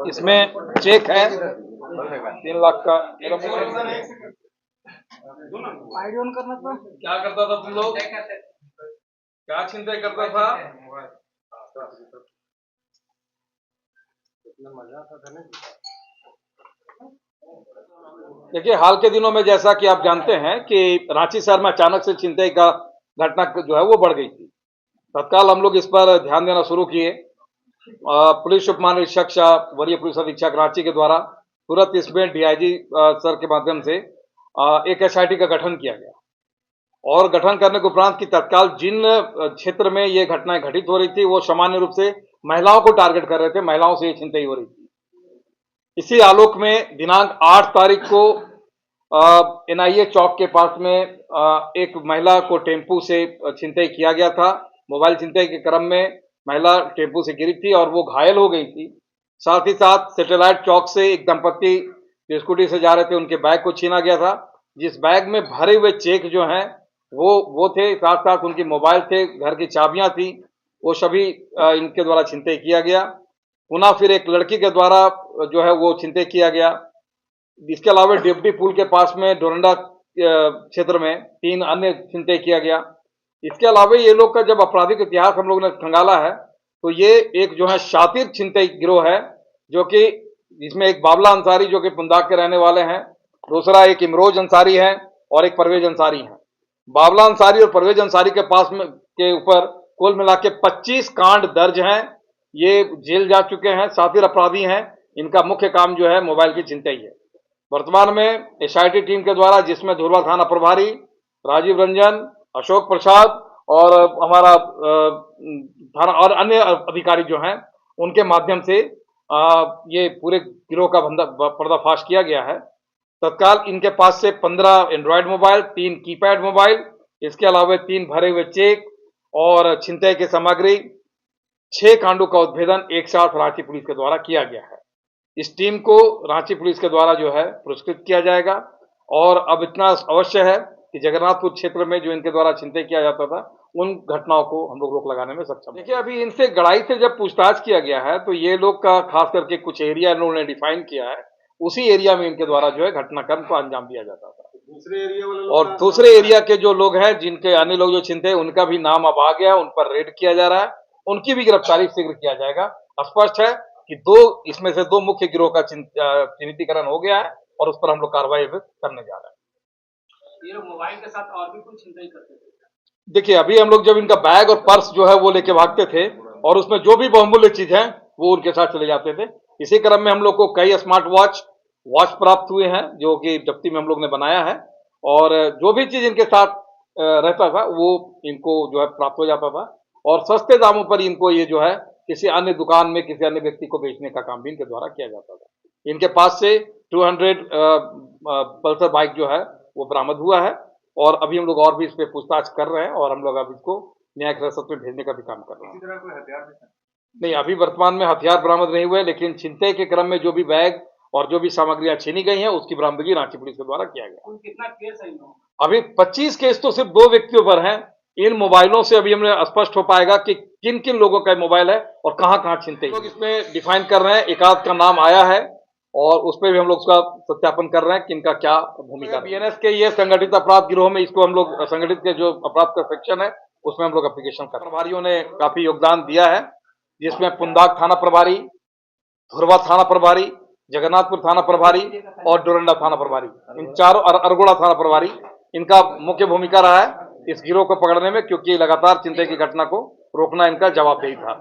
इसमें चेक है 3 लाख का। आईडी ऑन करना था। क्या करता था तुम लोग? क्या छिनताई करता था? देखिए, हाल के दिनों में जैसा कि आप जानते हैं कि रांची शहर में अचानक से छिनताई का घटना जो है वो बढ़ गई थी। तत्काल हम लोग इस पर ध्यान देना शुरू किए। पुलिस उप महानिरीक्षक वरीय पुलिस अधीक्षक रांची के द्वारा तुरंत इसमें डीआईजी सर के माध्यम से एक एसआईटी का गठन किया गया और गठन करने के उपरांत की तत्काल जिन क्षेत्र में ये घटनाएं घटित हो रही थी वो सामान्य रूप से महिलाओं को टारगेट कर रहे थे, महिलाओं से ये छिनताई हो रही थी। इसी आलोक में दिनांक 8 तारीख को एनआईए चौक के पास में एक महिला को टेम्पू से छिनताई किया गया था। मोबाइल छिनताई के क्रम में महिला टेम्पू से गिरी थी और वो घायल हो गई थी। साथ ही साथ सैटेलाइट चौक से एक दंपत्ति जो स्कूटी से जा रहे थे उनके बैग को छीना गया था, जिस बैग में भरे हुए चेक जो हैं वो थे, साथ साथ उनके मोबाइल थे, घर की चाबियां थी, वो सभी इनके द्वारा छिनताई किया गया। पुनः फिर एक लड़की के द्वारा जो है वो छिनताई किया गया। इसके अलावा डिप्टी पुल के पास में डोरंडा क्षेत्र में 3 अन्य छिनताई किया गया। इसके अलावा ये लोग का जब आपराधिक इतिहास हम लोग ने खंगाला है तो ये एक जो है शातिर छिनताई गिरोह है, जो कि जिसमें एक बाबला अंसारी जो कि पुंदाग के रहने वाले हैं, दूसरा एक इमरोज अंसारी है और एक परवेज अंसारी है। बाबला अंसारी और परवेज अंसारी के पास में के ऊपर कुल मिला के 25 कांड दर्ज हैं। ये जेल जा चुके हैं, शातिर अपराधी हैं। इनका मुख्य काम जो है मोबाइल की छिनताई है। वर्तमान में एसआईटी टीम के द्वारा, जिसमें धुरवा थाना प्रभारी राजीव रंजन, अशोक प्रसाद और हमारा थाना और अन्य अधिकारी जो हैं उनके माध्यम से ये पूरे गिरोह का पर्दाफाश किया गया है। तत्काल इनके पास से 15 एंड्रॉयड मोबाइल, 3 कीपैड मोबाइल, इसके अलावा 3 भरे हुए चेक और छिनताई की सामग्री, 6 कांडों का उद्भेदन एक साथ रांची पुलिस के द्वारा किया गया है। इस टीम को रांची पुलिस के द्वारा जो है पुरस्कृत किया जाएगा और अब इतना अवश्य है कि जगन्नाथपुर क्षेत्र में जो इनके द्वारा छिनताई किया जाता था उन घटनाओं को हम लोग रोक लगाने में सक्षम। देखिए, अभी इनसे गड़ाई से जब पूछताछ किया गया है तो ये लोग का खास करके कुछ एरिया इन्होंने डिफाइन किया है, उसी एरिया में इनके द्वारा जो है घटनाक्रम को अंजाम दिया जाता था। दूसरे एरिया वाले और दूसरे एरिया के जो लोग हैं, जिनके अन्य लोग जो छिनते हैं, उनका भी नाम अब आ गया, उन पर रेड किया जा रहा है, उनकी भी गिरफ्तारी शीघ्र किया जाएगा। स्पष्ट है कि इसमें से 2 मुख्य गिरोह का चिन्हितीकरण हो गया है और उस पर हम लोग कार्रवाई करने जा रहे हैं। ये लोग मोबाइल के साथ और भी कुछ छिनताई करते थे? देखिए, अभी हम लोग जब इनका बैग और पर्स जो है वो लेके भागते थे और उसमें जो भी बहुमूल्य चीज है वो उनके साथ चले जाते थे। इसी क्रम में हम लोग को कई स्मार्ट वॉच प्राप्त हुए हैं, जो कि जब्ती में हम लोग ने बनाया है, और जो भी चीज इनके साथ रहता था वो इनको जो है प्राप्त हो जाता था और सस्ते दामों पर इनको ये जो है किसी अन्य दुकान में किसी अन्य व्यक्ति को बेचने का काम भी इनके द्वारा किया जाता था। इनके पास से 200 पल्सर बाइक जो है वो बरामद हुआ है और अभी हम लोग और भी इस पे पूछताछ कर रहे हैं और हम लोग अब इसको न्यायिक हिरासत में भेजने का भी काम कर रहे हैं। इसी तरह कोई हथियार भी था? नहीं, अभी वर्तमान में हथियार बरामद नहीं हुए, लेकिन छिनताई के क्रम में जो भी बैग और जो भी सामग्रियां छीनी गई हैं उसकी बरामदगी रांची पुलिस के द्वारा किया गया। कुल कितना केस है इनमें? अभी 25 केस तो सिर्फ 2 व्यक्तियों पर हैं। इन मोबाइलों से अभी हमें स्पष्ट हो पाएगा कि किन किन लोगों का मोबाइल है और कहां कहां छिनताई। लोग इसमें डिफाइन कर रहे हैं, एक आध का नाम आया है और उस पर भी हम लोग उसका सत्यापन कर रहे हैं कि इनका क्या भूमिका। बीएनएस के ये संगठित अपराध गिरोह में इसको हम लोग संगठित के जो अपराध का सेक्शन है उसमें हम लोग एप्लीकेशन कर रहे हैं। प्रभारियों ने काफी योगदान दिया है, जिसमें पुंदाग थाना प्रभारी, धुरवा थाना प्रभारी, जगन्नाथपुर थाना प्रभारी और डोरंडा थाना प्रभारी, इन चारों अरगोड़ा थाना प्रभारी, इनका मुख्य भूमिका रहा है इस गिरोह को पकड़ने में, क्योंकि लगातार छिनताई की घटना को रोकना इनका जवाबदेही था।